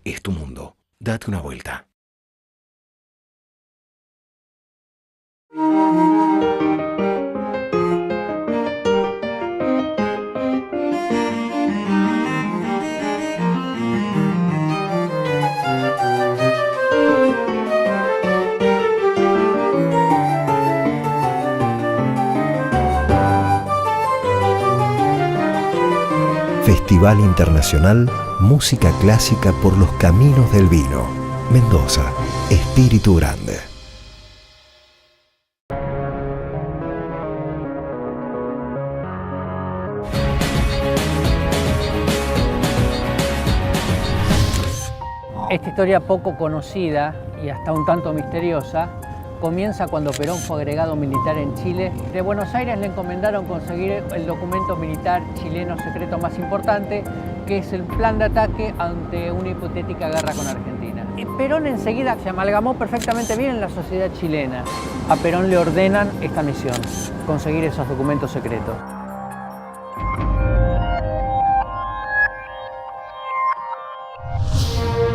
es tu mundo. Date una vuelta. Festival Internacional Música Clásica por los Caminos del Vino. Mendoza, Espíritu Grande. Esta historia poco conocida y hasta un tanto misteriosa comienza cuando Perón fue agregado militar en Chile. De Buenos Aires le encomendaron conseguir el documento militar chileno secreto más importante, que es el plan de ataque ante una hipotética guerra con Argentina. Y Perón enseguida se amalgamó perfectamente bien en la sociedad chilena. A Perón le ordenan esta misión, conseguir esos documentos secretos.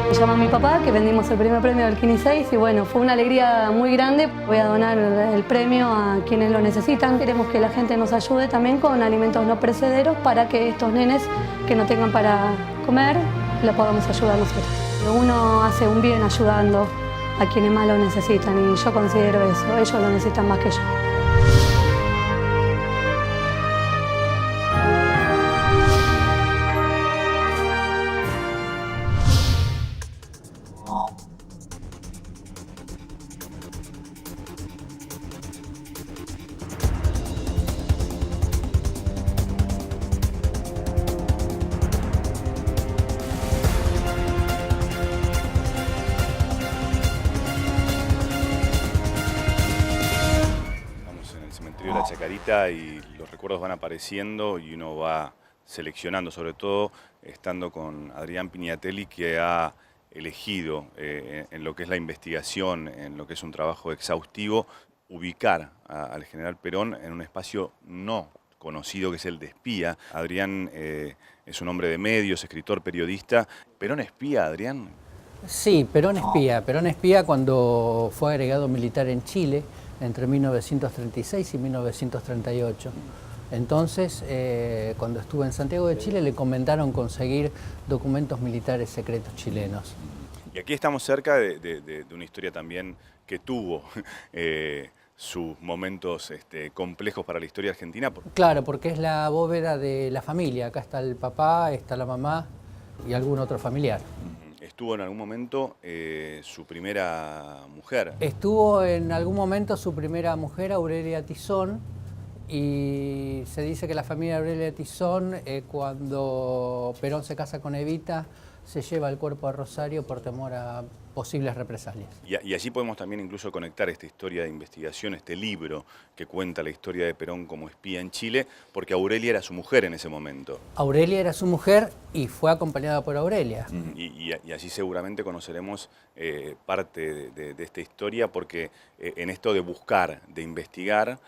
Me llama mi papá, que vendimos el primer premio del Kini 6 y bueno, fue una alegría muy grande. Voy a donar el premio a quienes lo necesitan. Queremos que la gente nos ayude también con alimentos no perecederos para que estos nenes que no tengan para comer, los podamos ayudar nosotros. Uno hace un bien ayudando a quienes más lo necesitan y yo considero eso, ellos lo necesitan más que yo. La Chacarita y los recuerdos van apareciendo y uno va seleccionando, sobre todo estando con Adrián Pignatelli, que ha elegido en lo que es la investigación, en lo que es un trabajo exhaustivo, ubicar al general Perón en un espacio no conocido, que es el de espía. Adrián es un hombre de medios, escritor, periodista. ¿Perón espía, Adrián? Sí, Perón espía. Perón espía cuando fue agregado militar en Chile entre 1936 y 1938. Entonces, cuando estuvo en Santiago de Chile, le encomendaron conseguir documentos militares secretos chilenos. Y aquí estamos cerca de una historia también que tuvo sus momentos complejos para la historia argentina. Claro, porque es la bóveda de la familia. Acá está el papá, está la mamá y algún otro familiar. ¿Estuvo en algún momento su primera mujer? Estuvo en algún momento su primera mujer, Aurelia Tizón, y se dice que la familia de Aurelia Tizón, cuando Perón se casa con Evita, se lleva el cuerpo a Rosario por temor a posibles represalias. Y allí podemos también incluso conectar esta historia de investigación, este libro que cuenta la historia de Perón como espía en Chile, porque Aurelia era su mujer en ese momento. Aurelia era su mujer y fue acompañada por Aurelia. Y allí seguramente conoceremos parte de esta historia, porque en esto de buscar, de investigar,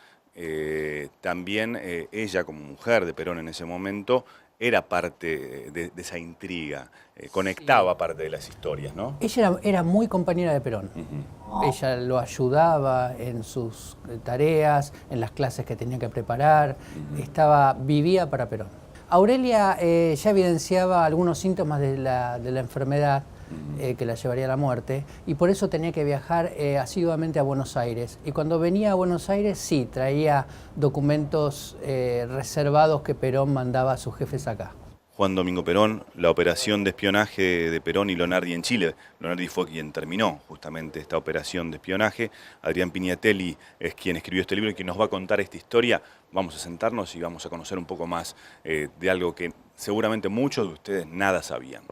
también ella como mujer de Perón en ese momento era parte de esa intriga, conectaba parte de las historias, ¿no? Ella era muy compañera de Perón. Ella lo ayudaba en sus tareas, en las clases que tenía que preparar, vivía para Perón. Aurelia ya evidenciaba algunos síntomas de la enfermedad que la llevaría a la muerte, y por eso tenía que viajar asiduamente a Buenos Aires. Y cuando venía a Buenos Aires, sí, traía documentos reservados que Perón mandaba a sus jefes acá. Juan Domingo Perón, la operación de espionaje de Perón y Lonardi en Chile. Lonardi fue quien terminó justamente esta operación de espionaje. Adrián Pignatelli es quien escribió este libro y quien nos va a contar esta historia. Vamos a sentarnos y vamos a conocer un poco más de algo que seguramente muchos de ustedes nada sabían.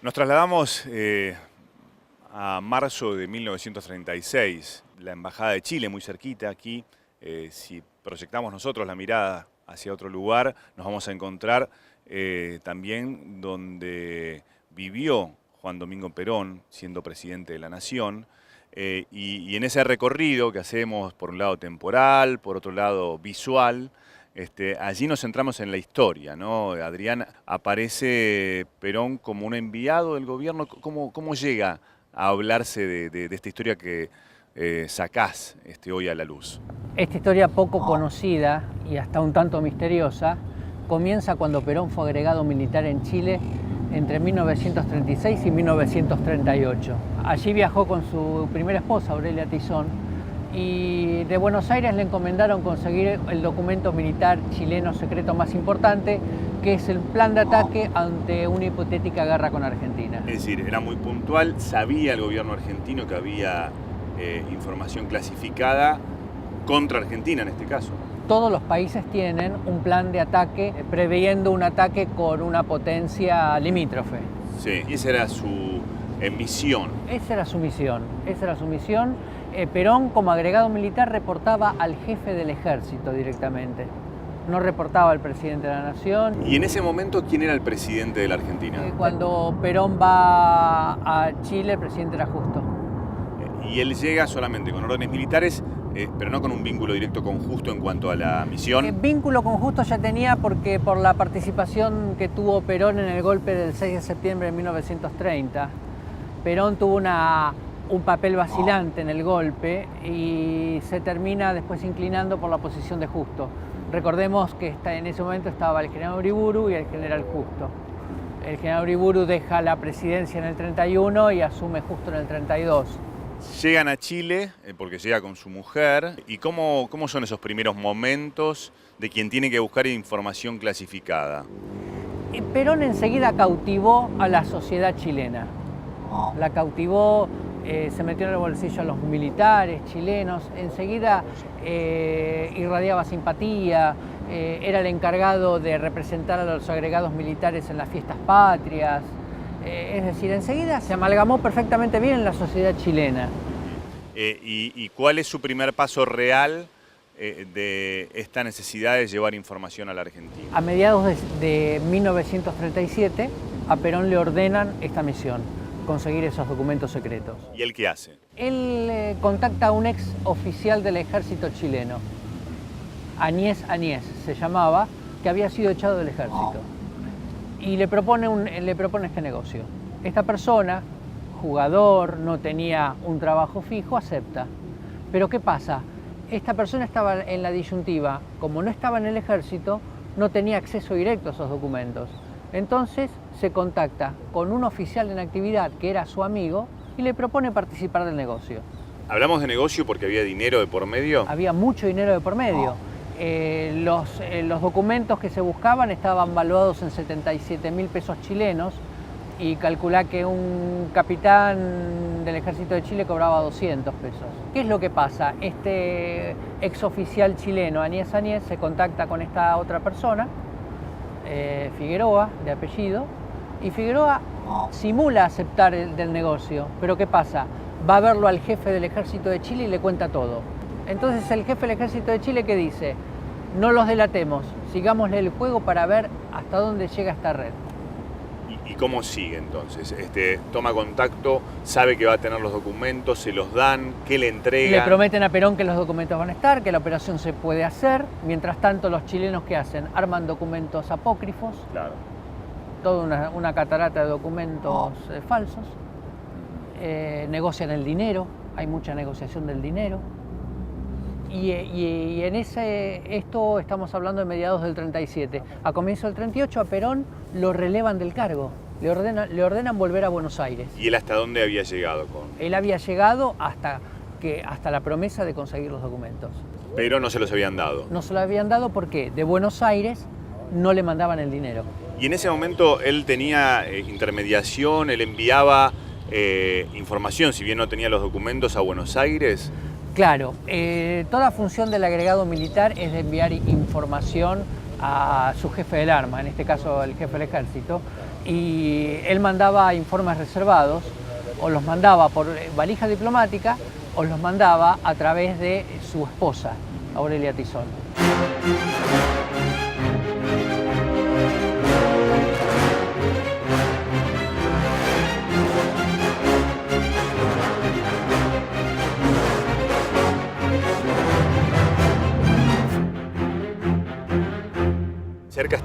Nos trasladamos a marzo de 1936, la Embajada de Chile, muy cerquita aquí. Si proyectamos nosotros la mirada hacia otro lugar, nos vamos a encontrar también donde vivió Juan Domingo Perón, siendo presidente de la Nación, y en ese recorrido que hacemos, por un lado temporal, por otro lado visual, allí nos centramos en la historia, ¿no? Adrián, aparece Perón como un enviado del gobierno. ¿Cómo llega a hablarse de esta historia que sacás hoy a la luz? Esta historia poco conocida y hasta un tanto misteriosa comienza cuando Perón fue agregado militar en Chile entre 1936 y 1938. Allí viajó con su primera esposa, Aurelia Tizón, y de Buenos Aires le encomendaron conseguir el documento militar chileno secreto más importante, que es el plan de ataque ante una hipotética guerra con Argentina. Es decir, era muy puntual, sabía el gobierno argentino que había información clasificada contra Argentina en este caso. Todos los países tienen un plan de ataque previendo un ataque con una potencia limítrofe. Sí, y esa era su misión. Esa era su misión, Perón, como agregado militar, reportaba al jefe del ejército directamente. No reportaba al presidente de la Nación. ¿Y en ese momento quién era el presidente de la Argentina? Cuando Perón va a Chile, el presidente era Justo. Y él llega solamente con órdenes militares, pero no con un vínculo directo con Justo en cuanto a la misión. Vínculo con Justo ya tenía porque por la participación que tuvo Perón en el golpe del 6 de septiembre de 1930, Perón tuvo un papel vacilante en el golpe y se termina después inclinando por la posición de Justo. Recordemos que en ese momento estaba el general Uriburu y el general Justo. El general Uriburu deja la presidencia en el 31 y asume Justo en el 32. Llegan a Chile porque llega con su mujer. ¿Y cómo son esos primeros momentos de quien tiene que buscar información clasificada? Perón enseguida cautivó a la sociedad chilena. La cautivó, se metió en el bolsillo a los militares chilenos, enseguida irradiaba simpatía, era el encargado de representar a los agregados militares en las fiestas patrias. Es decir, enseguida se amalgamó perfectamente bien en la sociedad chilena. ¿Y cuál es su primer paso real de esta necesidad de llevar información a la Argentina? A mediados de 1937, a Perón le ordenan esta misión, conseguir esos documentos secretos. ¿Y él qué hace? Él contacta a un ex oficial del ejército chileno, Añez se llamaba, que había sido echado del ejército. Y le propone este negocio. Esta persona, jugador, no tenía un trabajo fijo, acepta. Pero ¿qué pasa? Esta persona estaba en la disyuntiva, como no estaba en el ejército, no tenía acceso directo a esos documentos. Entonces se contacta con un oficial en actividad que era su amigo y le propone participar del negocio. ¿Hablamos de negocio porque había dinero de por medio? Había mucho dinero de por medio. Los documentos que se buscaban estaban valuados en 77.000 pesos chilenos y calculá que un capitán del ejército de Chile cobraba 200 pesos. ¿Qué es lo que pasa? Este exoficial chileno, Añez, se contacta con esta otra persona, Figueroa, de apellido, y Figueroa simula aceptar del negocio. Pero ¿qué pasa? Va a verlo al jefe del ejército de Chile y le cuenta todo. Entonces el jefe del ejército de Chile, ¿qué dice? No los delatemos, sigámosle el juego para ver hasta dónde llega esta red. ¿Y cómo sigue entonces? Toma contacto, sabe que va a tener los documentos, se los dan, ¿qué le entregan? Le prometen a Perón que los documentos van a estar, que la operación se puede hacer. Mientras tanto, los chilenos, ¿qué hacen? Arman documentos apócrifos. Claro. Toda una catarata de documentos falsos. Negocian el dinero, hay mucha negociación del dinero. Y en esto estamos hablando de mediados del 37. A comienzo del 38 a Perón lo relevan del cargo, le ordenan volver a Buenos Aires. ¿Y él hasta dónde había llegado? Él había llegado hasta la promesa de conseguir los documentos. Pero no se los habían dado. No se los habían dado porque de Buenos Aires no le mandaban el dinero. Y en ese momento él tenía intermediación, él enviaba información, si bien no tenía los documentos, a Buenos Aires. Claro, toda función del agregado militar es de enviar información a su jefe del arma, en este caso el jefe del ejército, y él mandaba informes reservados, o los mandaba por valija diplomática, o los mandaba a través de su esposa, Aurelia Tizón.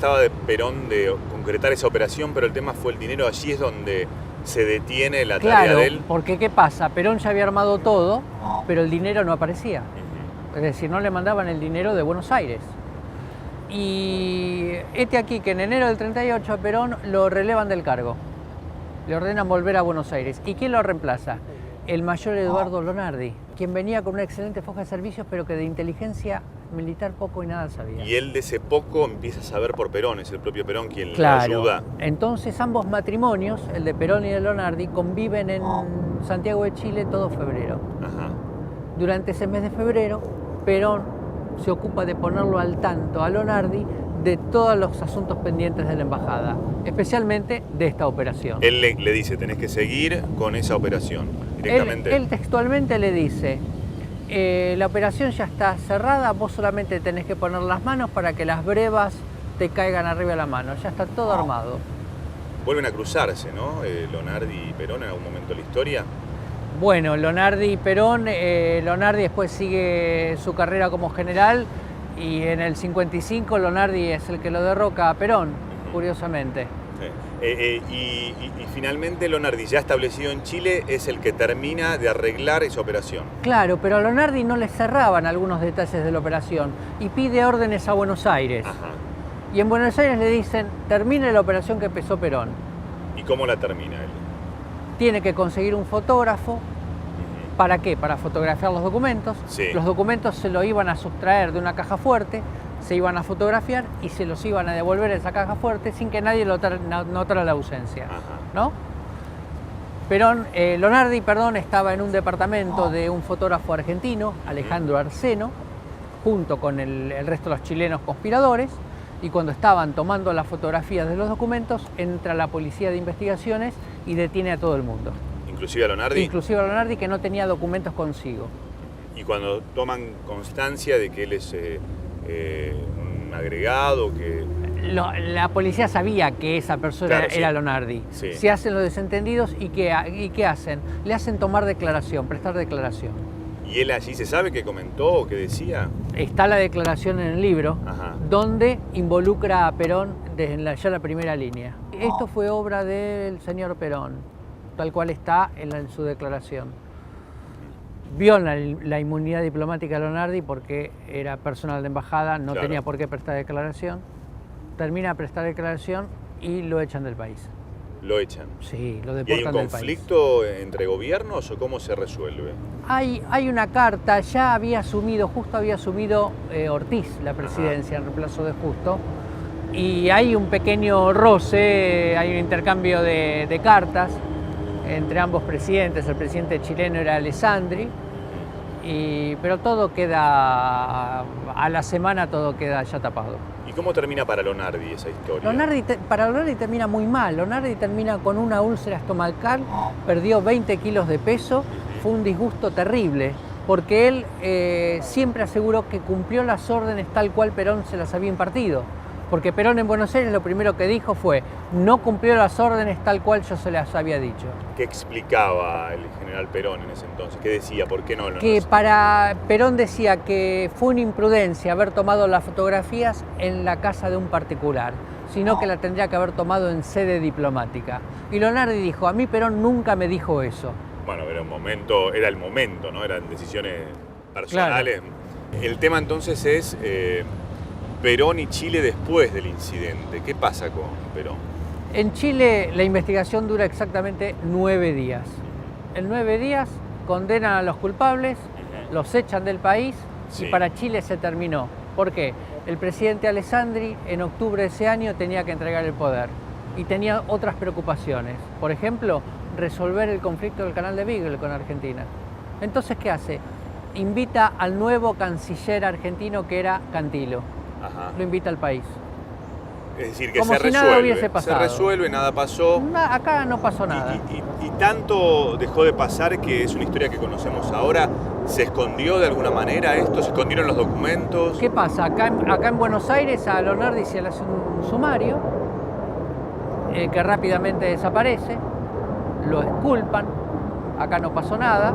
trataba de Perón de concretar esa operación, pero el tema fue el dinero. Allí es donde se detiene la tarea Claro, de él. porque ¿qué pasa? Perón ya había armado todo, pero el dinero no aparecía. Es decir, no le mandaban el dinero de Buenos Aires. Y aquí que en enero del 38 a Perón lo relevan del cargo. Le ordenan volver a Buenos Aires. ¿Y quién lo reemplaza? El mayor Eduardo Lonardi, quien venía con una excelente foja de servicios, pero que de inteligencia militar poco y nada sabía. Y él de ese poco empieza a saber por Perón, es el propio Perón quien lo ayuda. Entonces ambos matrimonios, el de Perón y de Lonardi, conviven en Santiago de Chile todo febrero. Ajá. Durante ese mes de febrero, Perón se ocupa de ponerlo al tanto a Lonardi de todos los asuntos pendientes de la embajada, especialmente de esta operación. Él le dice, tenés que seguir con esa operación, directamente. Él textualmente le dice, la operación ya está cerrada, vos solamente tenés que poner las manos para que las brevas te caigan arriba de la mano, ya está todo armado. Vuelven a cruzarse, ¿no? Lonardi y Perón en algún momento de la historia. Bueno, Lonardi y Perón, Lonardi después sigue su carrera como general y en el 55 Lonardi es el que lo derroca a Perón, curiosamente. Sí. Y finalmente Lonardi, ya establecido en Chile, es el que termina de arreglar esa operación. Claro, pero a Lonardi no le cerraban algunos detalles de la operación y pide órdenes a Buenos Aires. Ajá. Y en Buenos Aires le dicen, termine la operación que empezó Perón. ¿Y cómo la termina él? Tiene que conseguir un fotógrafo. ¿Para qué? Para fotografiar los documentos. Sí. Los documentos se lo iban a sustraer de una caja fuerte, se iban a fotografiar y se los iban a devolver en esa caja fuerte sin que nadie notara la ausencia. Ajá. ¿No? Lonardi estaba en un departamento de un fotógrafo argentino, Alejandro Arseno, junto con el resto de los chilenos conspiradores, y cuando estaban tomando las fotografías de los documentos, entra la policía de investigaciones y detiene a todo el mundo. ¿Inclusive a Lonardi? Inclusive a Lonardi, que no tenía documentos consigo. Y cuando toman constancia de que él es un agregado, que... La policía sabía que esa persona Claro, era sí. Lonardi. Sí. Se hacen los desentendidos y ¿qué hacen? Le hacen tomar declaración, prestar declaración. ¿Y él allí se sabe qué comentó o qué decía? Está la declaración en el libro, Ajá. donde involucra a Perón desde ya la primera línea. Esto fue obra del señor Perón, tal cual está en su declaración. Vio la inmunidad diplomática de Lonardi porque era personal de embajada, no Claro. tenía por qué prestar declaración. Termina de prestar declaración y lo echan del país. Lo echan. Sí, lo ¿Y hay deportan un del país. conflicto entre gobiernos o cómo se resuelve? Hay una carta, justo había asumido Ortiz la presidencia en reemplazo de Justo, y hay un pequeño roce, hay un intercambio de cartas entre ambos presidentes. El presidente chileno era Alessandri, pero todo queda, a la semana todo queda ya tapado. ¿Y cómo termina para Lonardi esa historia? Para Lonardi termina muy mal. Lonardi termina con una úlcera estomacal, perdió 20 kilos de peso, fue un disgusto terrible, porque él siempre aseguró que cumplió las órdenes tal cual Perón se las había impartido. Porque Perón en Buenos Aires lo primero que dijo fue, no cumplió las órdenes tal cual yo se las había dicho. ¿Qué explicaba el general Perón en ese entonces? ¿Qué decía? ¿Por qué no? Que para Perón decía que fue una imprudencia haber tomado las fotografías en la casa de un particular, sino que la tendría que haber tomado en sede diplomática. Y Lonardi dijo, a mí Perón nunca me dijo eso. Bueno, era el momento, ¿no? Eran decisiones personales. Claro. El tema entonces es Perón y Chile después del incidente. ¿Qué pasa con Perón? En Chile la investigación dura exactamente 9 días. En 9 días condenan a los culpables, los echan del país y para Chile se terminó. ¿Por qué? El presidente Alessandri en octubre de ese año tenía que entregar el poder y tenía otras preocupaciones. Por ejemplo, resolver el conflicto del canal de Beagle con Argentina. Entonces, ¿qué hace? Invita al nuevo canciller argentino que era Cantilo. Ajá. Lo invita al país. Es decir, que como se si resuelve. Nada hubiese pasado. Se resuelve, nada pasó. Acá no pasó nada. Y tanto dejó de pasar que es una historia que conocemos ahora. ¿Se escondió de alguna manera esto? ¿Se escondieron los documentos? ¿Qué pasa? Acá en Buenos Aires a Lonardi se le hace un sumario que rápidamente desaparece, lo exculpan, acá no pasó nada,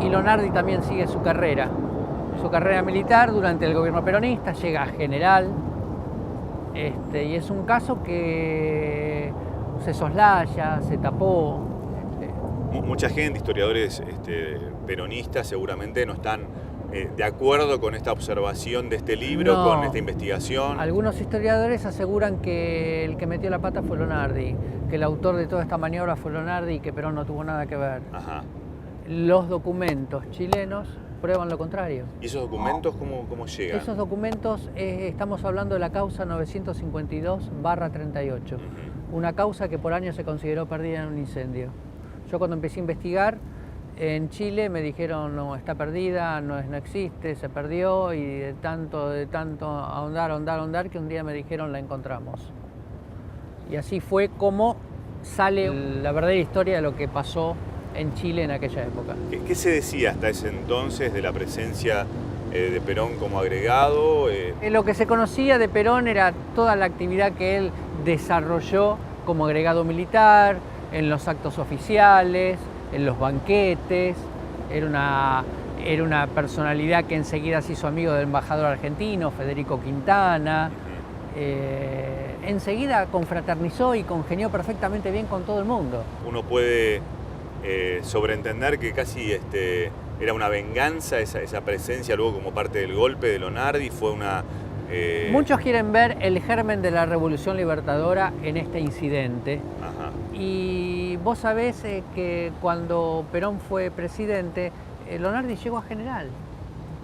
y Lonardi también sigue su carrera militar durante el gobierno peronista, llega a general, Y es un caso que se soslaya, se tapó. Mucha gente, historiadores peronistas, seguramente no están de acuerdo con esta observación de este libro, No. con esta investigación. Algunos historiadores aseguran que el que metió la pata fue Lonardi, que el autor de toda esta maniobra fue Lonardi y que Perón no tuvo nada que ver. Ajá. Los documentos chilenos prueban lo contrario. ¿Y esos documentos cómo llegan? Esos documentos, estamos hablando de la causa 952/38, una causa que por años se consideró perdida en un incendio. Yo cuando empecé a investigar en Chile me dijeron no, está perdida, no existe, se perdió, y de tanto ahondar que un día me dijeron la encontramos. Y así fue como sale la verdadera historia de lo que pasó en Chile en aquella época. ¿Qué se decía hasta ese entonces de la presencia de Perón como agregado? Lo que se conocía de Perón era toda la actividad que él desarrolló como agregado militar, en los actos oficiales, en los banquetes. Era una personalidad que enseguida se hizo amigo del embajador argentino, Federico Quintana. Enseguida confraternizó y congenió perfectamente bien con todo el mundo. Uno puede sobreentender que casi era una venganza esa presencia luego como parte del golpe de Lonardi, fue una... Muchos quieren ver el germen de la Revolución Libertadora en este incidente. Ajá. Y vos sabés que cuando Perón fue presidente, Lonardi llegó a general,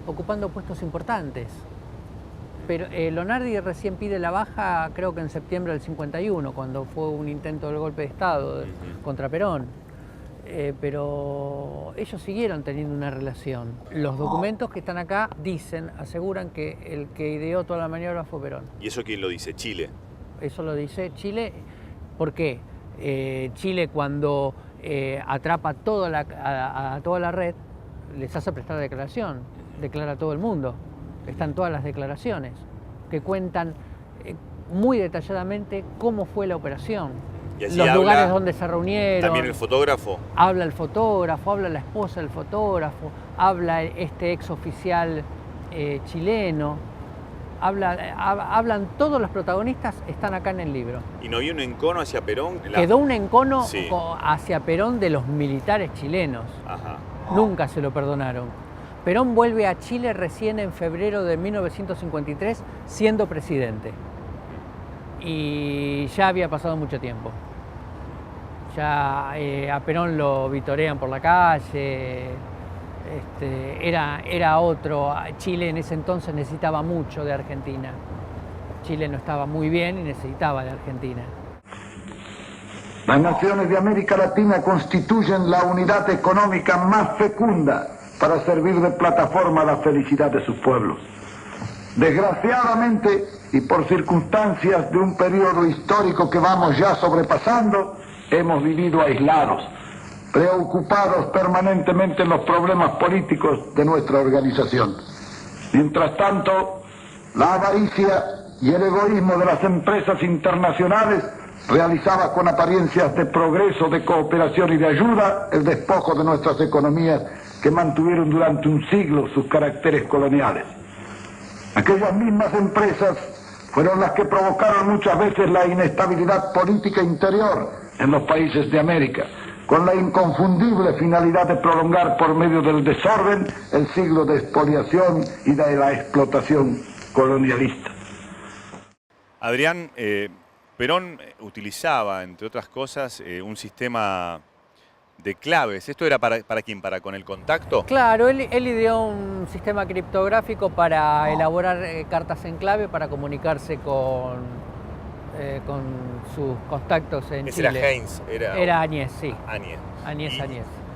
ocupando puestos importantes. Pero Lonardi recién pide la baja, creo que en septiembre del 51, cuando fue un intento del golpe de Estado contra Perón. Pero ellos siguieron teniendo una relación. Los documentos que están acá aseguran que el que ideó toda la maniobra fue Perón. ¿Y eso quién lo dice? ¿Chile? Eso lo dice Chile. ¿Por qué? Chile, cuando atrapa a toda la red, les hace prestar declaración, declara a todo el mundo. Están todas las declaraciones que cuentan muy detalladamente cómo fue la operación. Y así Los habla lugares donde se reunieron. ¿También el fotógrafo? Habla el fotógrafo, habla la esposa del fotógrafo, habla este ex oficial chileno, hablan todos los protagonistas, están acá en el libro. ¿Y no había un encono hacia Perón? Quedó un encono Sí. hacia Perón de los militares chilenos. Ajá. Nunca se lo perdonaron. Perón vuelve a Chile recién en febrero de 1953 siendo presidente. Y ya había pasado mucho tiempo. Ya a Perón lo vitorean por la calle. Era otro. Chile en ese entonces necesitaba mucho de Argentina. Chile no estaba muy bien y necesitaba de Argentina. Las naciones de América Latina constituyen la unidad económica más fecunda para servir de plataforma a la felicidad de sus pueblos. Desgraciadamente, y por circunstancias de un periodo histórico que vamos ya sobrepasando, hemos vivido aislados, preocupados permanentemente en los problemas políticos de nuestra organización. Mientras tanto, la avaricia y el egoísmo de las empresas internacionales realizaba con apariencias de progreso, de cooperación y de ayuda el despojo de nuestras economías que mantuvieron durante un siglo sus caracteres coloniales. Aquellas mismas empresas fueron las que provocaron muchas veces la inestabilidad política interior en los países de América, con la inconfundible finalidad de prolongar por medio del desorden el siglo de expoliación y de la explotación colonialista. Adrián, Perón utilizaba, entre otras cosas, un sistema de claves. ¿Esto era para quién? ¿Para con el contacto? Claro, él ideó un sistema criptográfico para elaborar cartas en clave para comunicarse con sus contactos en Ese Chile. era Heinz. Era Áñez, sí. Áñez. Áñez.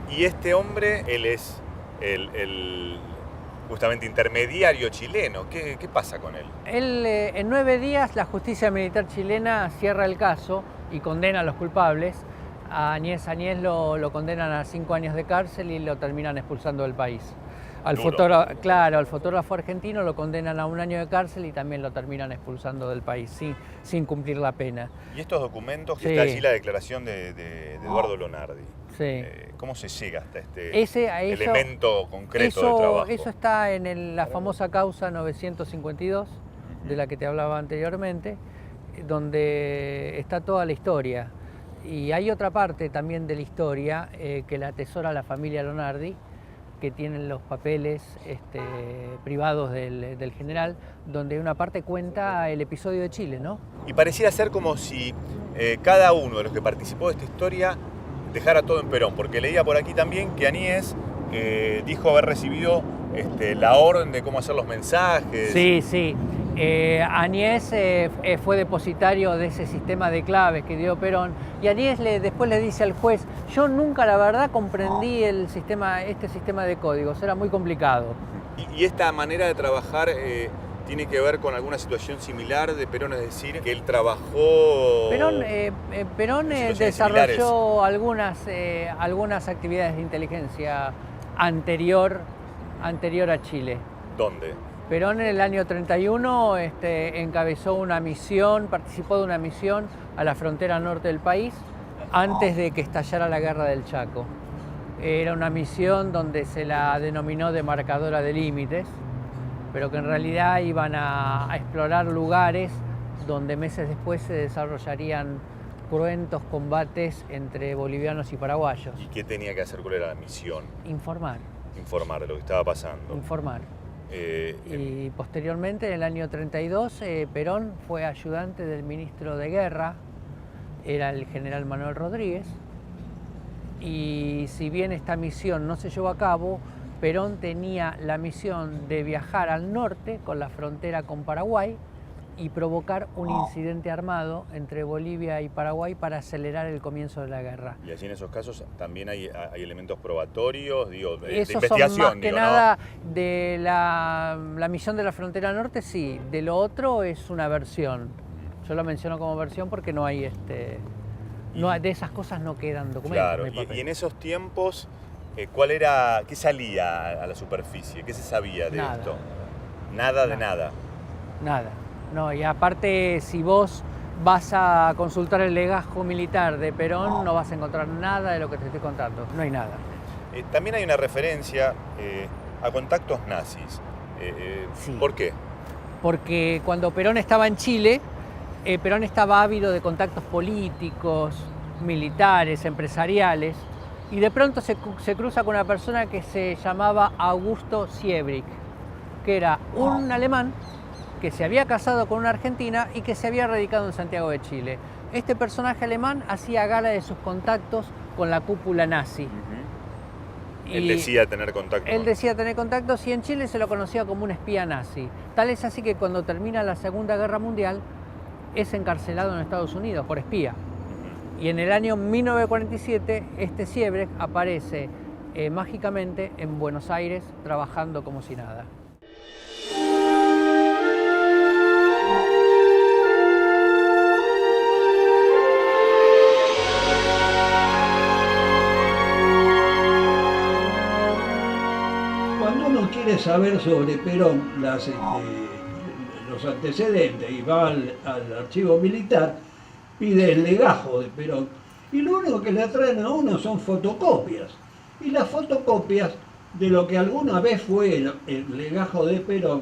Y este hombre, él es el justamente intermediario chileno. ¿Qué pasa con él? Él, en 9 días, la justicia militar chilena cierra el caso y condena a los culpables. A Áñez lo condenan a 5 años de cárcel y lo terminan expulsando del país. Al fotógrafo argentino lo condenan a 1 año de cárcel y también lo terminan expulsando del país sin cumplir la pena. Y estos documentos, que Sí. está allí la declaración de Eduardo Lonardi. Sí. ¿Cómo se llega hasta Eso- elemento concreto de trabajo? Eso está en la famosa causa 952, de la que te hablaba anteriormente, donde está toda la historia. Y hay otra parte también de la historia que la atesora la familia Lonardi, que tienen los papeles privados del general, donde una parte cuenta el episodio de Chile, ¿no? Y pareciera ser como si cada uno de los que participó de esta historia dejara todo en Perón, porque leía por aquí también que Aníez dijo haber recibido la orden de cómo hacer los mensajes. Sí, sí. Aníez fue depositario de ese sistema de claves que dio Perón, y Aníez después le dice al juez: yo nunca la verdad comprendí este sistema de códigos, era muy complicado. Y esta manera de trabajar tiene que ver con alguna situación similar de Perón, es decir, que él trabajó... Perón desarrolló algunas actividades de inteligencia anterior a Chile. ¿Dónde? Perón en el año 31 encabezó una misión, participó de una misión a la frontera norte del país antes de que estallara la guerra del Chaco. Era una misión donde se la denominó demarcadora de límites, pero que en realidad iban a explorar lugares donde meses después se desarrollarían cruentos combates entre bolivianos y paraguayos. ¿Y qué tenía que hacer? ¿Cuál era la misión? Informar. Informar de lo que estaba pasando. Informar. Y posteriormente, en el año 32, Perón fue ayudante del ministro de Guerra, era el general Manuel Rodríguez, y si bien esta misión no se llevó a cabo, Perón tenía la misión de viajar al norte con la frontera con Paraguay y provocar un incidente armado entre Bolivia y Paraguay para acelerar el comienzo de la guerra. Y allí en esos casos también hay elementos probatorios, de Esos investigación. Son más que nada de la misión de la frontera norte, sí. De lo otro es una versión. Yo lo menciono como versión porque no hay de esas cosas no quedan documentos. Claro, y en esos tiempos, ¿qué salía a la superficie? ¿Qué se sabía de esto? Nada de nada. Nada. No, y aparte, si vos vas a consultar el legajo militar de Perón, no vas a encontrar nada de lo que te estoy contando. No hay nada. También hay una referencia a contactos nazis. Sí. ¿Por qué? Porque cuando Perón estaba en Chile, Perón estaba ávido de contactos políticos, militares, empresariales, y de pronto se cruza con una persona que se llamaba Augusto Siebrig, que era un alemán que se había casado con una argentina y que se había radicado en Santiago de Chile. Este personaje alemán hacía gala de sus contactos con la cúpula nazi. Él decía tener contactos. Él decía tener contactos, y en Chile se lo conocía como un espía nazi. Tal es así que cuando termina la Segunda Guerra Mundial es encarcelado en Estados Unidos por espía. Y en el año 1947 este Siebrig aparece mágicamente en Buenos Aires trabajando como si nada. Cuando uno quiere saber sobre Perón los antecedentes y va al archivo militar, pide el legajo de Perón, y lo único que le traen a uno son fotocopias, y las fotocopias de lo que alguna vez fue el legajo de Perón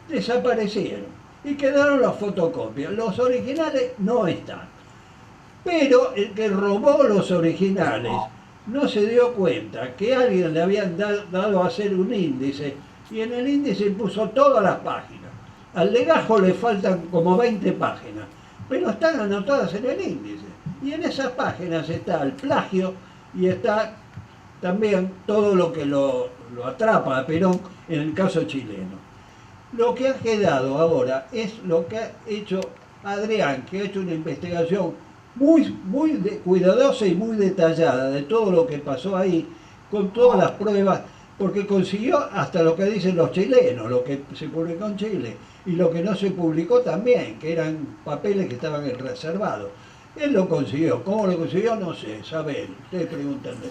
desaparecieron y quedaron las fotocopias. Los originales no están, pero el que robó los originales no se dio cuenta que alguien le habían dado a hacer un índice, y en el índice puso todas las páginas. Al legajo le faltan como 20 páginas, pero están anotadas en el índice. Y en esas páginas está el plagio y está también todo lo que lo atrapa a Perón en el caso chileno. Lo que ha quedado ahora es lo que ha hecho Adrián, que ha hecho una investigación muy cuidadosa y muy detallada de todo lo que pasó ahí, con todas las pruebas, porque consiguió hasta lo que dicen los chilenos, lo que se publicó en Chile, y lo que no se publicó también, que eran papeles que estaban reservados. Él lo consiguió. ¿Cómo lo consiguió? No sé, saben, ustedes pregúntenle.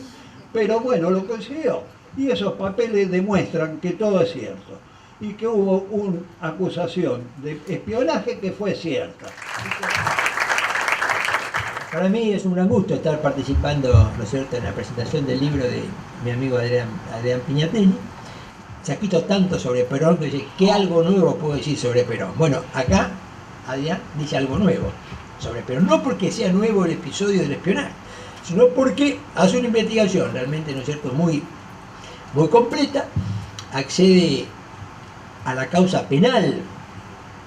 Pero bueno, lo consiguió. Y esos papeles demuestran que todo es cierto, y que hubo una acusación de espionaje que fue cierta. Para mí es un gran gusto estar participando, ¿no es cierto?, en la presentación del libro de mi amigo Adrián Pignatelli. Se ha escrito tanto sobre Perón que dice, ¿qué algo nuevo puedo decir sobre Perón? Bueno, acá Adrián dice algo nuevo sobre Perón, no porque sea nuevo el episodio del espionaje, sino porque hace una investigación realmente, ¿no es cierto?, muy completa, accede a la causa penal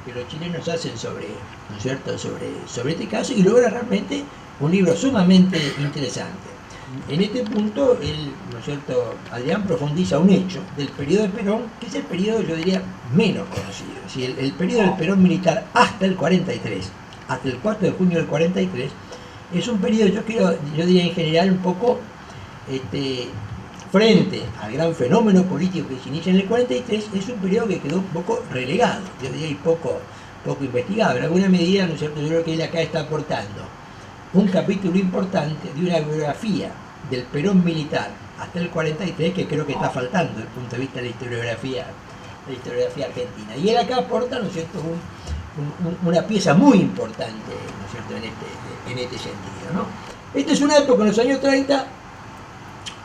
que los chilenos hacen sobre, ¿no es cierto?, sobre este caso, y logra realmente un libro sumamente interesante. En este punto, ¿no es cierto?, Adrián profundiza un hecho del periodo de Perón, que es el periodo, yo diría, menos conocido. Es decir, el periodo del Perón militar hasta el 43, hasta el 4 de junio del 43, es un periodo, yo diría en general, un poco frente al gran fenómeno político que se inicia en el 43, es un periodo que quedó un poco relegado, yo diría, y poco investigado. En alguna medida, ¿no es cierto?, yo creo que él acá está aportando un capítulo importante de una biografía del Perón militar hasta el 43, que creo que está faltando desde el punto de vista de la historiografía argentina. Y él acá aporta, ¿no es cierto?, una pieza muy importante, ¿no es cierto?, en este sentido, ¿no? Esta es una época en los años 30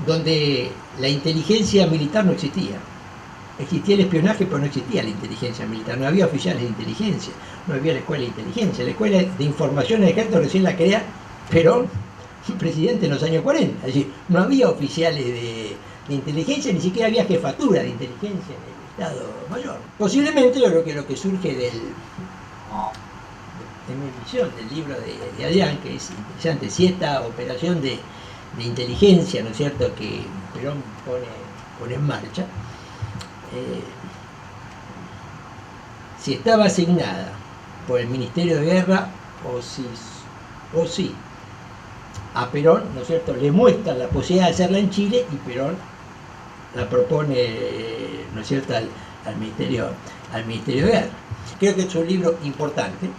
donde la inteligencia militar no existía. Existía el espionaje, pero no existía la inteligencia militar. No había oficiales de inteligencia, no había la escuela de inteligencia. La escuela de información del ejército recién la crea Perón, presidente en los años 40. Es decir, no había oficiales de inteligencia, ni siquiera había jefatura de inteligencia en el Estado Mayor. Posiblemente yo creo que lo que surge de mi visión del libro de Adrián, que es interesante, si esta operación de inteligencia, ¿no es cierto?, que Perón pone en marcha, si estaba asignada por el Ministerio de Guerra o si a Perón, ¿no es cierto?, le muestran la posibilidad de hacerla en Chile y Perón la propone, ¿no es cierto?, al Ministerio de Guerra. Creo que es un libro importante.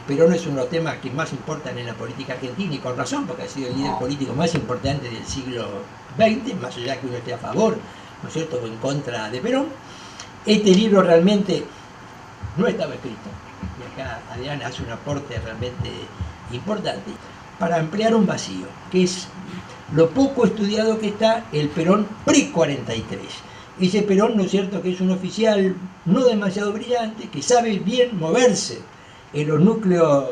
Perón es uno de los temas que más importan en la política argentina, y con razón, porque ha sido el líder político más importante del siglo XX, más allá que uno esté a favor, ¿no es cierto?, o en contra de Perón. Este libro realmente no estaba escrito, y acá Adrián hace un aporte realmente importante para ampliar un vacío, que es lo poco estudiado que está el Perón pre-43. Ese Perón, ¿no es cierto?, que es un oficial no demasiado brillante, que sabe bien moverse en los núcleos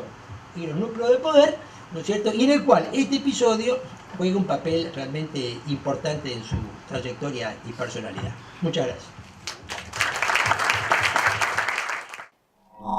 de poder, ¿no es cierto?, y en el cual este episodio juega un papel realmente importante en su trayectoria y personalidad. Muchas gracias.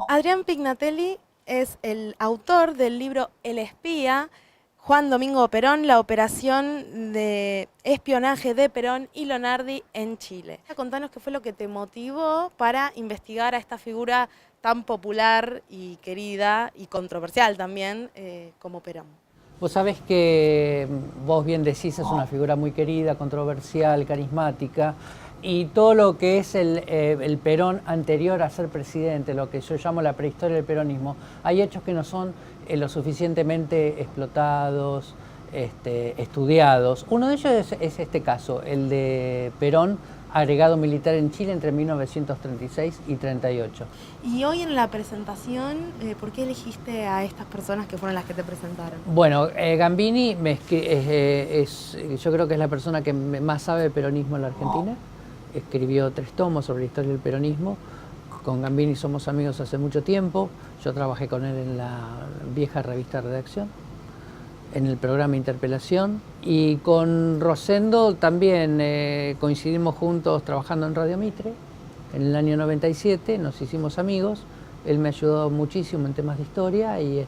Adrián Pignatelli es el autor del libro El espía, Juan Domingo Perón, la operación de espionaje de Perón y Lonardi en Chile. Contanos qué fue lo que te motivó para investigar a esta figura tan popular y querida y controversial también como Perón. Vos sabés que, vos bien decís, es una figura muy querida, controversial, carismática, y todo lo que es el Perón anterior a ser presidente, lo que yo llamo la prehistoria del peronismo, hay hechos que no son lo suficientemente explotados, estudiados. Uno de ellos es este caso, el de Perón, agregado militar en Chile entre 1936 y 38. Y hoy en la presentación, ¿por qué elegiste a estas personas que fueron las que te presentaron? Bueno, Gambini yo creo que es la persona que más sabe de peronismo en la Argentina. Escribió 3 tomos sobre la historia del peronismo. Con Gambini somos amigos hace mucho tiempo. Yo trabajé con él en la vieja revista Redacción, en el programa Interpelación, y con Rosendo también coincidimos juntos trabajando en Radio Mitre en el año 97, nos hicimos amigos, él me ayudó muchísimo en temas de historia y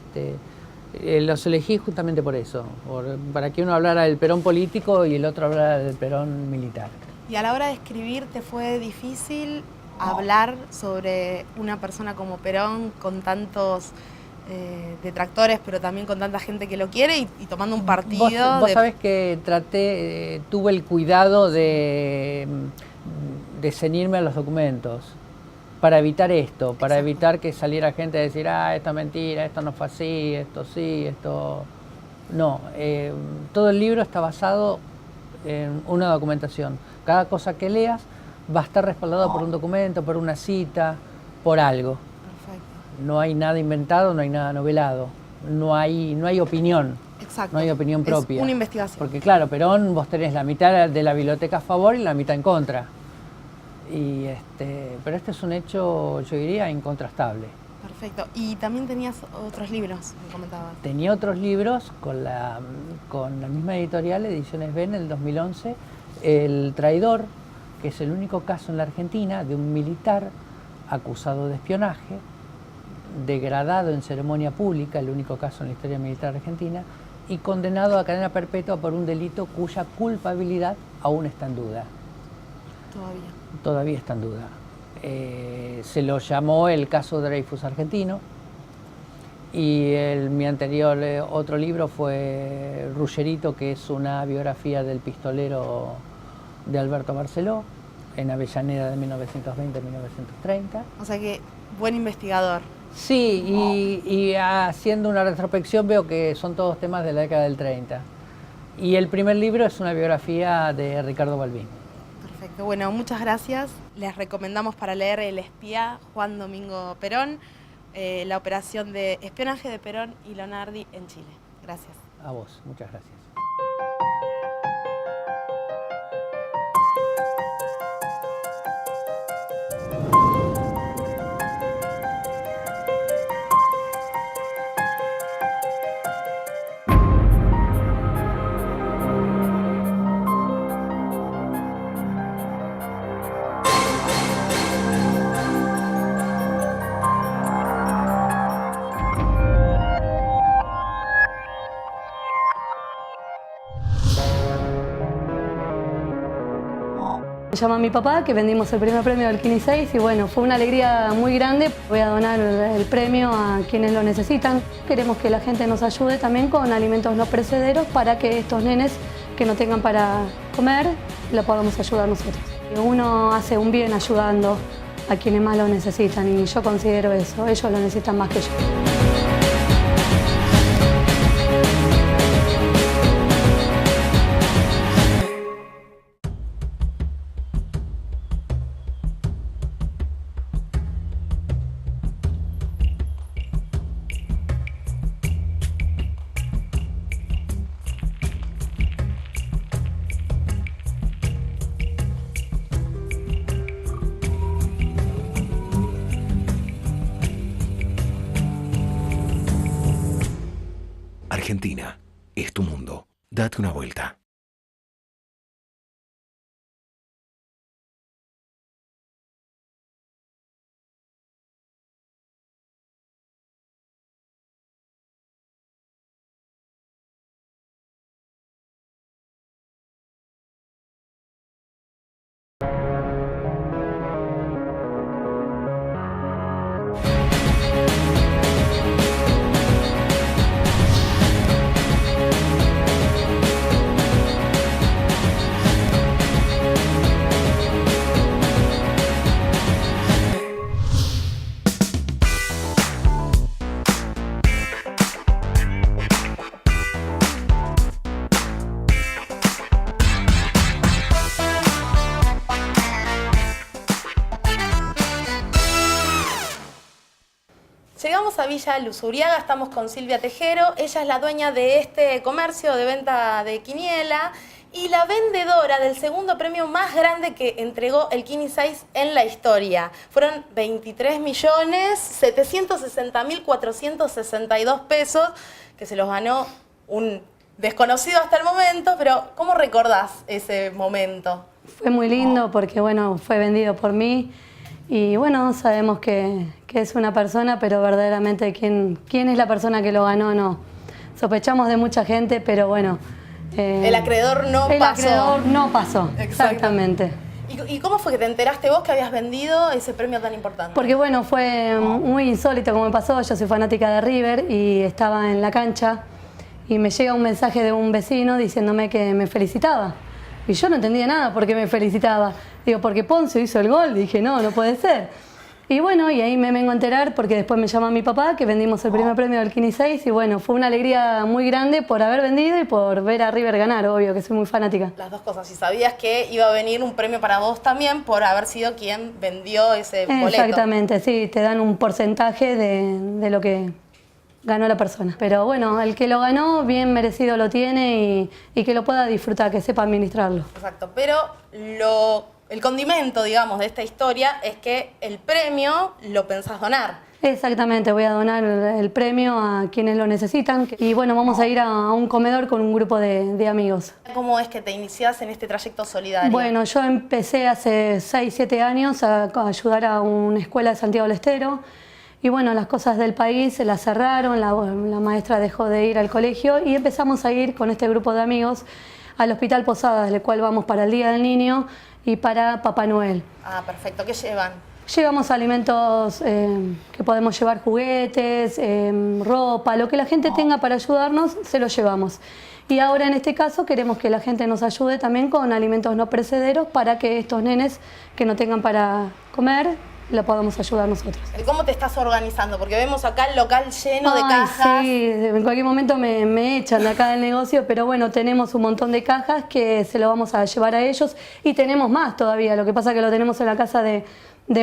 los elegí justamente por eso, para que uno hablara del Perón político y el otro hablara del Perón militar. Y a la hora de escribir, ¿te fue difícil hablar sobre una persona como Perón con tantos detractores, pero también con tanta gente que lo quiere y tomando un partido? Vos sabés que tuve el cuidado de ceñirme a los documentos para evitar esto, para evitar que saliera gente a decir, esto es mentira, esto no fue así, esto sí, esto... No, todo el libro está basado en una documentación. Cada cosa que leas va a estar respaldado por un documento, por una cita, por algo. Perfecto. No hay nada inventado, no hay nada novelado, no hay opinión. Exacto. No hay opinión propia. Es una investigación. Porque claro, Perón, vos tenés la mitad de la biblioteca a favor y la mitad en contra. Pero este es un hecho, yo diría, incontrastable. Perfecto. Y también tenías otros libros, me comentabas. Tenía otros libros con la misma editorial, Ediciones Ben, en el 2011. El Traidor, que es el único caso en la Argentina de un militar acusado de espionaje, degradado en ceremonia pública, el único caso en la historia militar argentina, y condenado a cadena perpetua por un delito cuya culpabilidad aún está en duda. Todavía está en duda. Se lo llamó el caso Dreyfus argentino, y mi anterior otro libro fue Ruggerito, que es una biografía del pistolero de Alberto Barceló, en Avellaneda de 1920-1930. O sea que, buen investigador. Sí, y haciendo una retrospección veo que son todos temas de la década del 30. Y el primer libro es una biografía de Ricardo Balbín. Perfecto, bueno, muchas gracias. Les recomendamos para leer El espía, Juan Domingo Perón, la operación de espionaje de Perón y Lonardi en Chile. Gracias. A vos, muchas gracias. Me llama mi papá, que vendimos el primer premio del Kini 6 y bueno, fue una alegría muy grande. Voy a donar el premio a quienes lo necesitan. Queremos que la gente nos ayude también con alimentos no perecederos para que estos nenes que no tengan para comer, lo podamos ayudar nosotros. Uno hace un bien ayudando a quienes más lo necesitan y yo considero eso, ellos lo necesitan más que yo. Argentina es tu mundo. Date una vuelta. Llegamos a Villa Luzuriaga, estamos con Silvia Tejero. Ella es la dueña de este comercio de venta de quiniela y la vendedora del segundo premio más grande que entregó el Kini 6 en la historia. Fueron 23.760.462 pesos que se los ganó un desconocido hasta el momento, pero ¿cómo recordás ese momento? Fue muy lindo porque bueno, fue vendido por mí y bueno, sabemos que es una persona, pero verdaderamente quién es la persona que lo ganó, no. Sospechamos de mucha gente, pero bueno. El acreedor no pasó. El acreedor no pasó, exactamente. ¿Y cómo fue que te enteraste vos que habías vendido ese premio tan importante? Porque bueno, fue muy insólito como me pasó. Yo soy fanática de River y estaba en la cancha y me llega un mensaje de un vecino diciéndome que me felicitaba. Y yo no entendía nada por qué me felicitaba. Digo, porque Ponce hizo el gol. Dije, no puede ser. Y bueno, y ahí me vengo a enterar porque después me llama mi papá que vendimos el primer premio del Kini 6 y bueno, fue una alegría muy grande por haber vendido y por ver a River ganar, obvio, que soy muy fanática. Las dos cosas. Y sabías que iba a venir un premio para vos también por haber sido quien vendió ese boleto. Exactamente, sí, te dan un porcentaje de lo que ganó la persona. Pero bueno, el que lo ganó, bien merecido lo tiene y que lo pueda disfrutar, que sepa administrarlo. Exacto, pero el condimento, digamos, de esta historia es que el premio lo pensás donar. Exactamente, voy a donar el premio a quienes lo necesitan y bueno, vamos a ir a un comedor con un grupo de amigos. ¿Cómo es que te iniciás en este trayecto solidario? Bueno, yo empecé hace 6, 7 años a ayudar a una escuela de Santiago del Estero y bueno, las cosas del país se las cerraron, la maestra dejó de ir al colegio y empezamos a ir con este grupo de amigos al Hospital Posadas, del cual vamos para el Día del Niño y para Papá Noel. Ah, perfecto. ¿Qué llevan? Llevamos alimentos que podemos llevar, juguetes, ropa, lo que la gente tenga para ayudarnos, se lo llevamos. Y ahora en este caso queremos que la gente nos ayude también con alimentos no perecederos para que estos nenes que no tengan para comer, lo podamos ayudar nosotros. ¿Cómo te estás organizando? Porque vemos acá el local lleno de cajas. Sí, en cualquier momento me echan de acá del negocio, pero bueno, tenemos un montón de cajas que se lo vamos a llevar a ellos y tenemos más todavía, lo que pasa es que lo tenemos en la casa de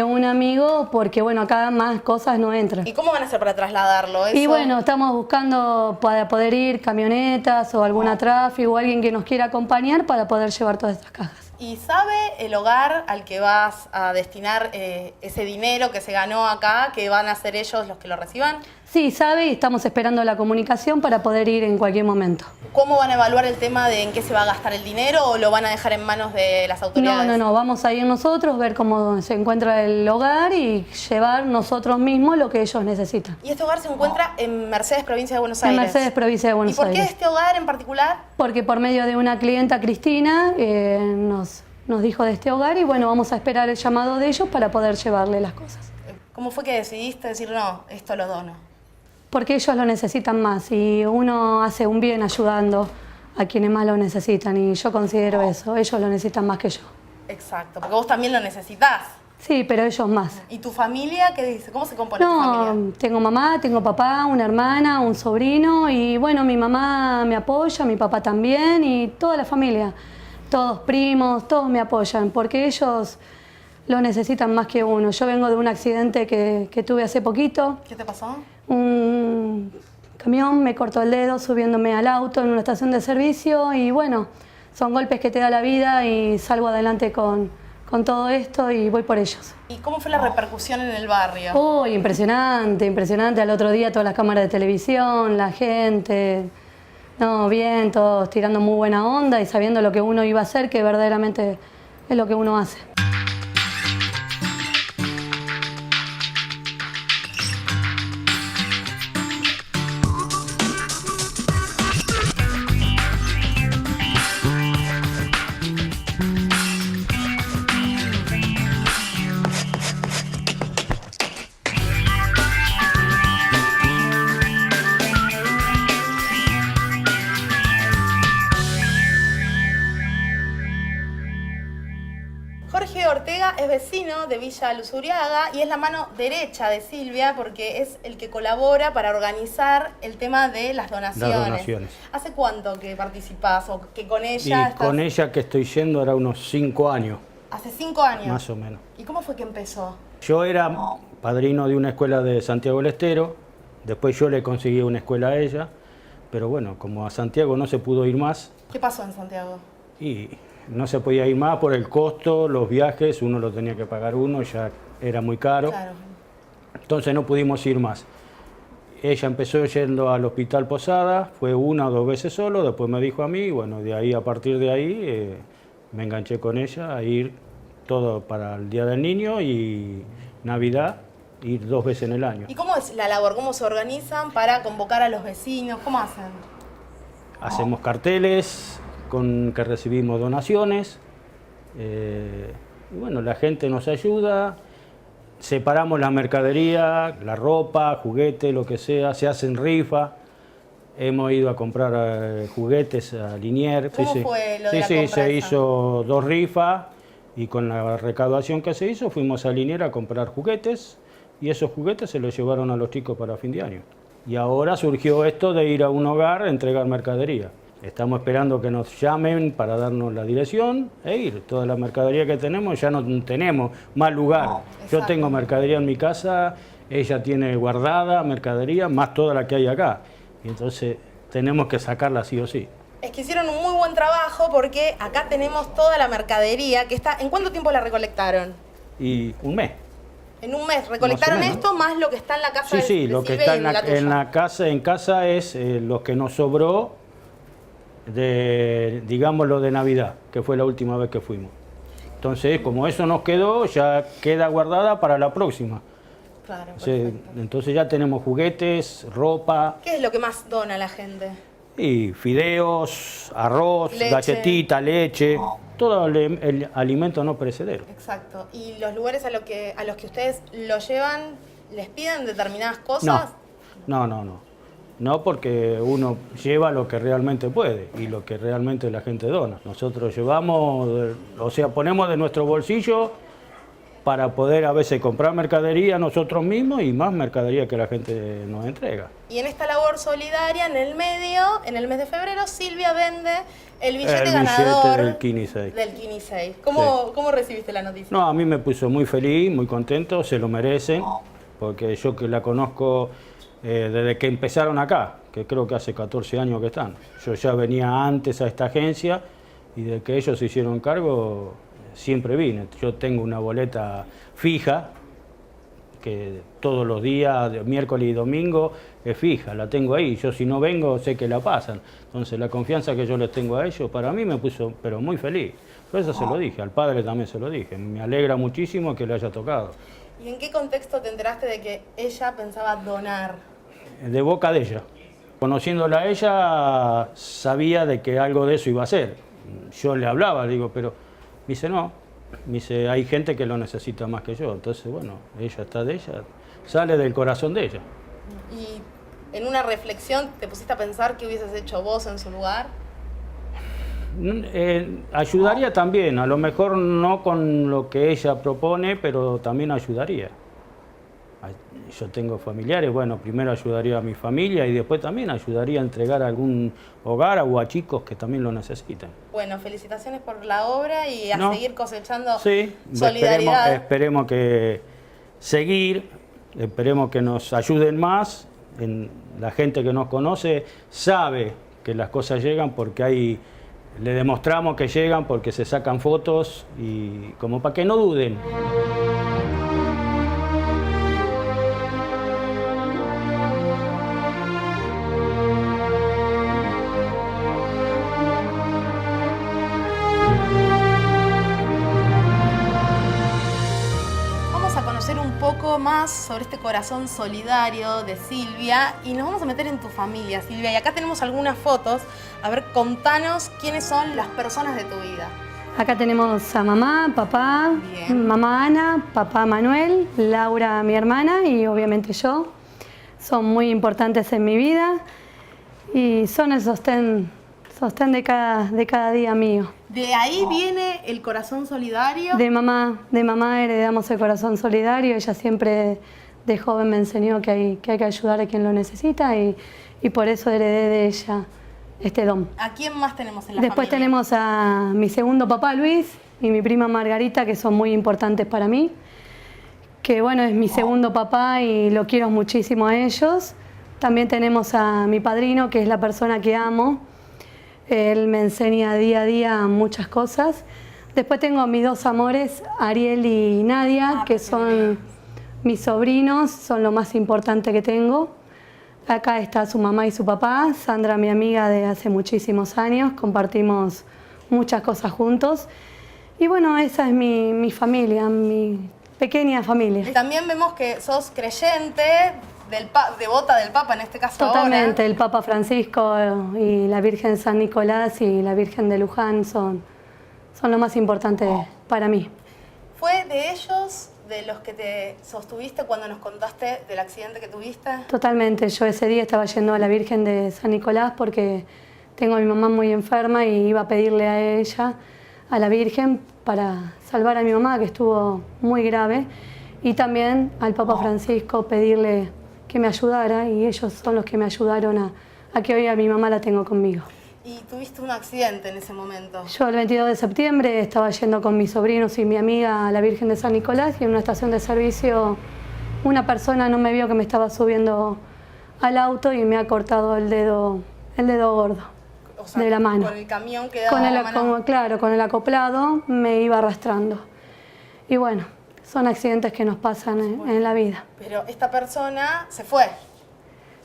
un amigo porque bueno, acá más cosas no entran. ¿Y cómo van a hacer para trasladarlo? ¿Eso? Y bueno, estamos buscando para poder ir camionetas o alguna tráfico o alguien que nos quiera acompañar para poder llevar todas estas cajas. ¿Y sabe el hogar al que vas a destinar ese dinero que se ganó acá, que van a ser ellos los que lo reciban? Sí, sabe y estamos esperando la comunicación para poder ir en cualquier momento. ¿Cómo van a evaluar el tema de en qué se va a gastar el dinero o lo van a dejar en manos de las autoridades? No, vamos a ir nosotros, ver cómo se encuentra el hogar y llevar nosotros mismos lo que ellos necesitan. ¿Y este hogar se encuentra en Mercedes, provincia de Buenos Aires? En Mercedes, provincia de Buenos Aires. ¿Y por qué este hogar en particular? Porque por medio de una clienta, Cristina, nos dijo de este hogar y bueno, vamos a esperar el llamado de ellos para poder llevarle las cosas. ¿Cómo fue que decidiste decir no, esto lo dono? Porque ellos lo necesitan más y uno hace un bien ayudando a quienes más lo necesitan y yo considero eso, ellos lo necesitan más que yo. Exacto, porque vos también lo necesitás. Sí, pero ellos más. ¿Y tu familia qué dice? ¿Cómo se compone tu familia? No, tengo mamá, tengo papá, una hermana, un sobrino y bueno, mi mamá me apoya, mi papá también y toda la familia, todos primos, todos me apoyan porque ellos lo necesitan más que uno. Yo vengo de un accidente que tuve hace poquito. ¿Qué te pasó? Un camión me cortó el dedo subiéndome al auto en una estación de servicio y bueno, son golpes que te da la vida y salgo adelante con todo esto y voy por ellos. ¿Y cómo fue la repercusión en el barrio? Uy, impresionante, impresionante. Al otro día todas las cámaras de televisión, la gente, no, bien, todos tirando muy buena onda y sabiendo lo que uno iba a hacer, que verdaderamente es lo que uno hace. Jorge Ortega es vecino de Villa Luzuriaga y es la mano derecha de Silvia porque es el que colabora para organizar el tema de las donaciones. Las donaciones. ¿Hace cuánto que participás o que con ella estás? Con ella que estoy yendo era unos 5 años. ¿Hace 5 años? Más o menos. ¿Y cómo fue que empezó? Yo era padrino de una escuela de Santiago del Estero, después yo le conseguí una escuela a ella, pero bueno, como a Santiago no se pudo ir más. ¿Qué pasó en Santiago? Y no se podía ir más por el costo, los viajes, uno lo tenía que pagar uno, ya era muy caro. Claro. Entonces no pudimos ir más. Ella empezó yendo al Hospital Posada, fue 1 o 2 veces solo, después me dijo a mí, y bueno, de ahí, a partir de ahí, me enganché con ella a ir todo para el Día del Niño y Navidad, ir 2 veces en el año. ¿Y cómo es la labor? ¿Cómo se organizan para convocar a los vecinos? ¿Cómo hacen? Hacemos carteles con que recibimos donaciones, y bueno, la gente nos ayuda, separamos la mercadería, la ropa, juguetes, lo que sea, se hacen rifas, hemos ido a comprar juguetes a Liniers. ¿Cómo fue lo de la Sí, compra se esa? hizo 2 rifas y con la recaudación que se hizo fuimos a Liniers a comprar juguetes y esos juguetes se los llevaron a los chicos para fin de año. Y ahora surgió esto de ir a un hogar a entregar mercadería. Estamos esperando que nos llamen para darnos la dirección e ir. Toda la mercadería que tenemos, ya no tenemos más lugar. Yo tengo mercadería en mi casa, ella tiene guardada mercadería, más toda la que hay acá. Y entonces tenemos que sacarla sí o sí. Es que hicieron un muy buen trabajo porque acá tenemos toda la mercadería que está... ¿En cuánto tiempo la recolectaron? Y un mes. En un mes recolectaron esto más lo que está en la casa. Sí, lo que está en la casa, es lo que nos sobró de, digamos, lo de Navidad, que fue la última vez que fuimos. Entonces, como eso nos quedó, ya queda guardada para la próxima. Claro, entonces ya tenemos juguetes, ropa. ¿Qué es lo que más dona la gente? Y fideos, arroz, leche, galletita, leche, todo el alimento no perecedero. Exacto. ¿Y los lugares a los que ustedes lo llevan, les piden determinadas cosas? No, porque uno lleva lo que realmente puede y lo que realmente la gente dona. Nosotros llevamos, o sea, ponemos de nuestro bolsillo para poder a veces comprar mercadería nosotros mismos y más mercadería que la gente nos entrega. Y en esta labor solidaria, en el mes de febrero, Silvia vende el billete ganador del Kini 6. Del Kini 6. ¿Cómo recibiste la noticia? No, a mí me puso muy feliz, muy contento, se lo merecen, porque yo que la conozco desde que empezaron acá, que creo que hace 14 años que están. Yo ya venía antes a esta agencia y desde que ellos se hicieron cargo siempre vine. Yo tengo una boleta fija, que todos los días, de miércoles y domingo, es fija, la tengo ahí. Yo si no vengo sé que la pasan. Entonces la confianza que yo les tengo a ellos, para mí me puso pero muy feliz. Por eso se lo dije, al padre también se lo dije. Me alegra muchísimo que le haya tocado. ¿Y en qué contexto te enteraste de que ella pensaba donar? De boca de ella. Conociéndola a ella, sabía de que algo de eso iba a ser. Yo le hablaba, digo, pero me dice no. Me dice, hay gente que lo necesita más que yo. Entonces, bueno, ella está de ella, sale del corazón de ella. ¿Y en una reflexión te pusiste a pensar qué hubieses hecho vos en su lugar? Ayudaría también, a lo mejor no con lo que ella propone, pero también ayudaría. Yo tengo familiares, bueno, primero ayudaría a mi familia y después también ayudaría a entregar a algún hogar o a chicos que también lo necesitan. Bueno, felicitaciones por la obra y a seguir cosechando solidaridad. Esperemos que esperemos que nos ayuden más. La gente que nos conoce sabe que las cosas llegan porque le demostramos que llegan porque se sacan fotos y como para que no duden. Más sobre este corazón solidario de Silvia y nos vamos a meter en tu familia, Silvia, y acá tenemos algunas fotos. A ver, contanos quiénes son las personas de tu vida. Acá tenemos a mamá, papá, mamá Ana, papá Manuel, Laura mi hermana y obviamente yo. Son muy importantes en mi vida y son el sostén de cada día mío. ¿De ahí viene el corazón solidario? De mamá heredamos el corazón solidario. Ella siempre de joven me enseñó que hay que ayudar a quien lo necesita y por eso heredé de ella este don. ¿A quién más tenemos en la Después familia? tenemos a mi segundo papá Luis y mi prima Margarita, que son muy importantes para mí. Que bueno, es mi segundo papá y lo quiero muchísimo a ellos. También tenemos a mi padrino, que es la persona que amo. Él me enseña día a día muchas cosas. Después tengo a mis dos amores, Ariel y Nadia, que son mis sobrinos, son lo más importante que tengo. Acá está su mamá y su papá, Sandra, mi amiga de hace muchísimos años, compartimos muchas cosas juntos. Y bueno, esa es mi familia, mi pequeña familia. También vemos que sos creyente, devota del Papa en este caso. Totalmente, ahora. el Papa Francisco y la Virgen San Nicolás y la Virgen de Luján son lo más importante para mí. ¿Fue de ellos de los que te sostuviste cuando nos contaste del accidente que tuviste? Totalmente, yo ese día estaba yendo a la Virgen de San Nicolás porque tengo a mi mamá muy enferma y iba a pedirle a ella, a la Virgen, para salvar a mi mamá que estuvo muy grave y también al Papa Francisco pedirle que me ayudara y ellos son los que me ayudaron a que hoy a mi mamá la tengo conmigo. ¿Y tuviste un accidente en ese momento? Yo el 22 de septiembre estaba yendo con mis sobrinos y mi amiga a la Virgen de San Nicolás y en una estación de servicio una persona no me vio que me estaba subiendo al auto y me ha cortado el dedo gordo, o sea, de la mano. Con el camión que daba la mano. Claro, con el acoplado me iba arrastrando. Y bueno, son accidentes que nos pasan en la vida. Pero esta persona se fue.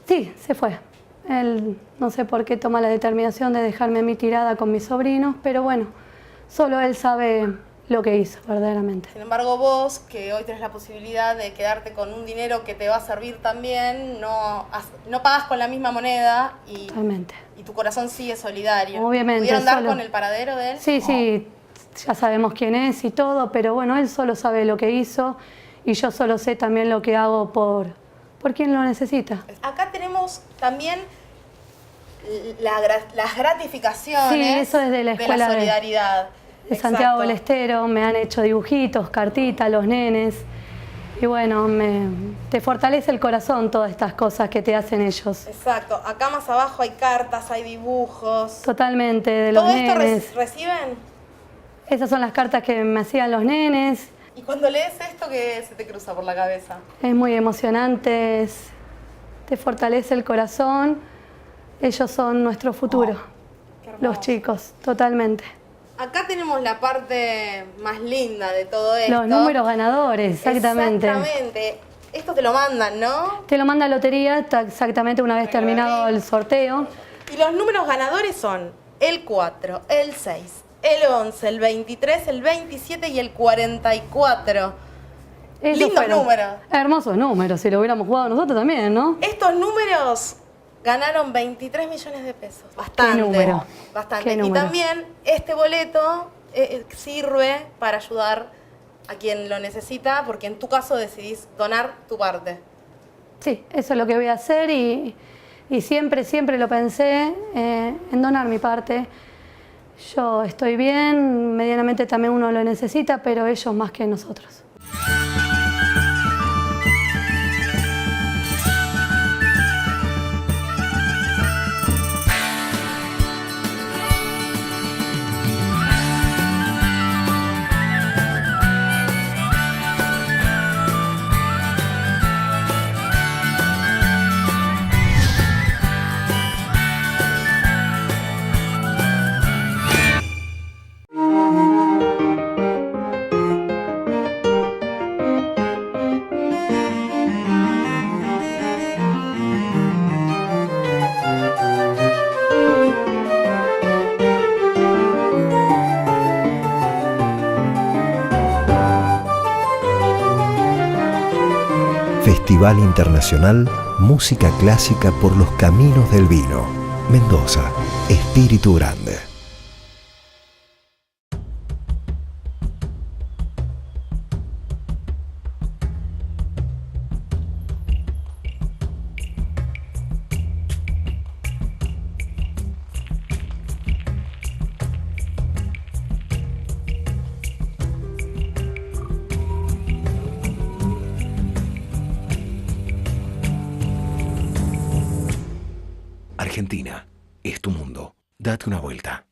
Sí, se fue. Él no sé por qué toma la determinación de dejarme a mí tirada con mis sobrinos, pero bueno, solo él sabe lo que hizo verdaderamente. Sin embargo, vos, que hoy tenés la posibilidad de quedarte con un dinero que te va a servir también, no pagas con la misma moneda y, Totalmente. Y tu corazón sigue solidario. Obviamente. ¿Pudieron dar solo... con el paradero de él? Sí, sí, ya sabemos quién es y todo, pero bueno, él solo sabe lo que hizo y yo solo sé también lo que hago por quien lo necesita. Acá tenemos también las gratificaciones sí, eso es de la escuela de solidaridad. De Santiago del Estero, me han hecho dibujitos, cartitas, los nenes. Y bueno, te fortalece el corazón todas estas cosas que te hacen ellos. Exacto. Acá más abajo hay cartas, hay dibujos. Totalmente, de los nenes. ¿Todo esto reciben? Esas son las cartas que me hacían los nenes. ¿Y cuando lees esto, qué se te cruza por la cabeza? Es muy emocionante, te fortalece el corazón. Ellos son nuestro futuro, los chicos, totalmente. Acá tenemos la parte más linda de todo esto. Los números ganadores, exactamente. Exactamente. Esto te lo mandan, ¿no? Te lo manda Lotería exactamente una vez terminado el sorteo. Y los números ganadores son el 4, el 6, el 11, el 23, el 27 y el 44. Lindos números. Hermosos números, si lo hubiéramos jugado nosotros también, ¿no? Estos números ganaron 23 millones de pesos. Bastante. ¿Qué número? Bastante. ¿Qué número? Y también este boleto sirve para ayudar a quien lo necesita, porque en tu caso decidís donar tu parte. Sí, eso es lo que voy a hacer y siempre, siempre lo pensé en donar mi parte. Yo estoy bien, medianamente también uno lo necesita, pero ellos más que nosotros. Festival Internacional Música Clásica por los Caminos del Vino. Mendoza, Espíritu Grande. Argentina es tu mundo. Date una vuelta.